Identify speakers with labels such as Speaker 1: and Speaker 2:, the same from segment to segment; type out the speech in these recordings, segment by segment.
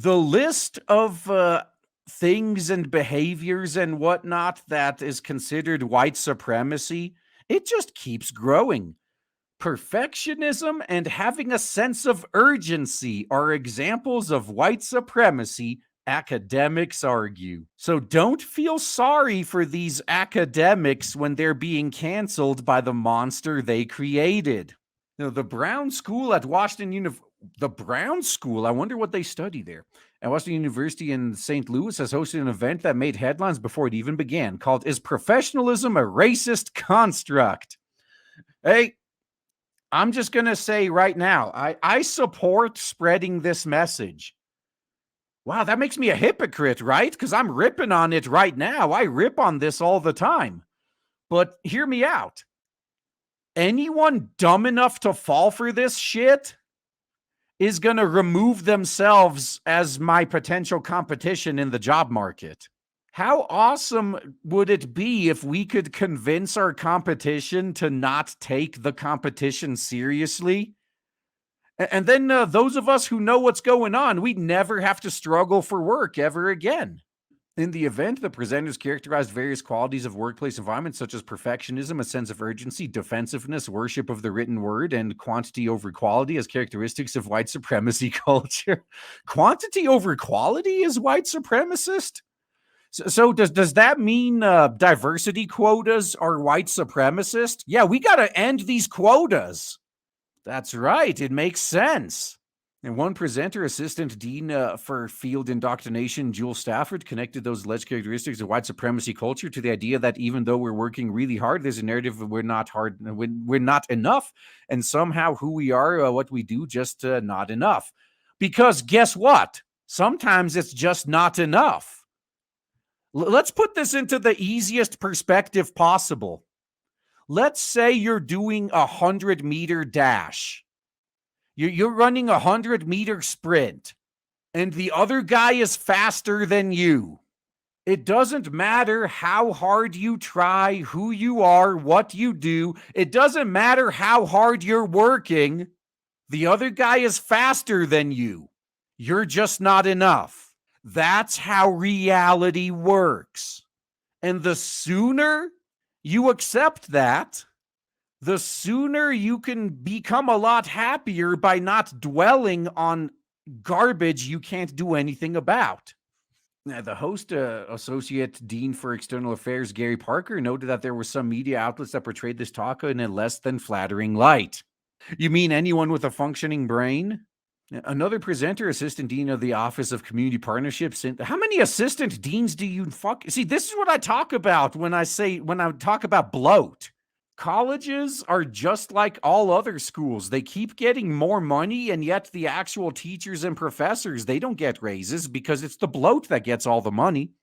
Speaker 1: The list of things and behaviors and whatnot that is considered white supremacy, it just keeps growing. Perfectionism and having a sense of urgency are examples of white supremacy, academics argue. So don't feel sorry for these academics when they're being canceled by the monster they created. The Brown School at Washington University. The Brown School, I wonder what they study there. At Washington University in St. Louis has hosted an event that made headlines before it even began, called Is Professionalism a Racist Construct? Hey, I'm just going to say right now, I support spreading this message. Wow, that makes me a hypocrite, right? Because I'm ripping on it right now. I rip on this all the time. But hear me out. Anyone dumb enough to fall for this shit is going to remove themselves as my potential competition in the job market. How awesome would it be if we could convince our competition to not take the competition seriously? And then those of us who know what's going on, we never have to struggle for work ever again. In the event, the presenters characterized various qualities of workplace environments, such as perfectionism, a sense of urgency, defensiveness, worship of the written word, and quantity over quality as characteristics of white supremacy culture. Quantity over quality is white supremacist? So does that mean diversity quotas are white supremacist? Yeah, we got to end these quotas. That's right. It makes sense. And one presenter, Assistant Dean for Field Indoctrination, Jewel Stafford, connected those alleged characteristics of white supremacy culture to the idea that even though we're working really hard, there's a narrative of we're not enough, and somehow who we are, what we do, just not enough. Because guess what? Sometimes it's just not enough. Let's put this into the easiest perspective possible. Let's say you're doing a 100-meter dash. You're running a 100-meter sprint, and the other guy is faster than you. It doesn't matter how hard you try, who you are, what you do. It doesn't matter how hard you're working. The other guy is faster than you. You're just not enough. That's how reality works. And the sooner you accept that, the sooner you can become a lot happier by not dwelling on garbage you can't do anything about. Now, the host, Associate Dean for External Affairs, Gary Parker, noted that there were some media outlets that portrayed this talk in a less than flattering light. You mean anyone with a functioning brain? Another presenter, Assistant Dean of the Office of Community Partnerships. How many assistant deans do you see? This is what I talk about when I talk about bloat. Colleges are just like all other schools. They keep getting more money, and yet the actual teachers and professors, they don't get raises because it's the bloat that gets all the money.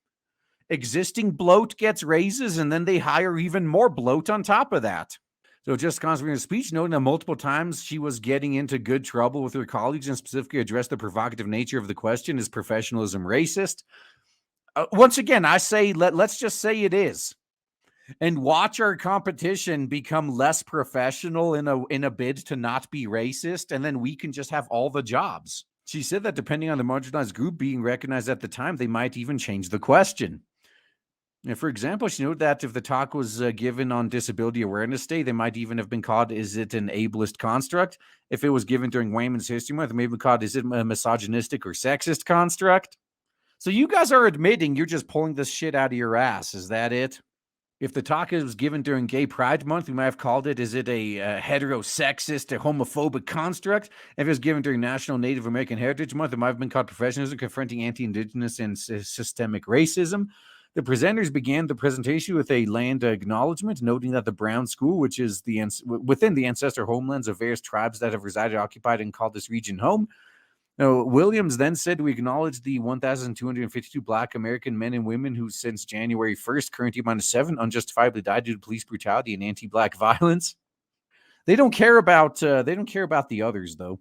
Speaker 1: Existing bloat gets raises, and then they hire even more bloat on top of that. So just concentrating on speech, noting that multiple times she was getting into good trouble with her colleagues and specifically addressed the provocative nature of the question, is professionalism racist? Once again, I say, let's just say it is. And watch our competition become less professional in a bid to not be racist, and then we can just have all the jobs. She said that depending on the marginalized group being recognized at the time, they might even change the question. Now, for example, she noted that if the talk was given on Disability Awareness Day, they might even have been called, is it an ableist construct? If it was given during Women's History Month, it may have been called, is it a misogynistic or sexist construct? So you guys are admitting you're just pulling this shit out of your ass. Is that it? If the talk was given during Gay Pride Month, we might have called it, is it a heterosexist or homophobic construct? If it was given during National Native American Heritage Month, it might have been called professionalism confronting anti-Indigenous and systemic racism. The presenters began the presentation with a land acknowledgement, noting that the Brown School, which is within the ancestral homelands of various tribes that have resided, occupied, and called this region home. Now, Williams then said, we acknowledge the 1,252 Black American men and women who since January 1st, currently -7, unjustifiably died due to police brutality and anti-Black violence. They don't care about the others, though.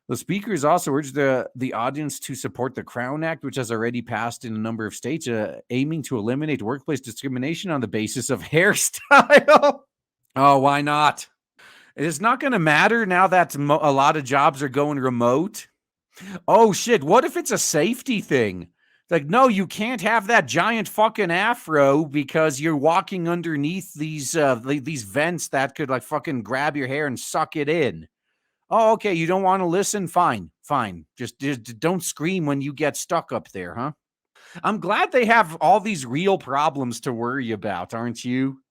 Speaker 1: The speakers also urged the audience to support the Crown Act, which has already passed in a number of states, aiming to eliminate workplace discrimination on the basis of hairstyle. Oh, why not? It's not going to matter now that a lot of jobs are going remote. Oh shit, what if it's a safety thing? Like, no, you can't have that giant fucking afro because you're walking underneath these vents that could like fucking grab your hair and suck it in. Oh, okay, you don't want to listen? Fine, fine. Just don't scream when you get stuck up there, huh? I'm glad they have all these real problems to worry about, aren't you?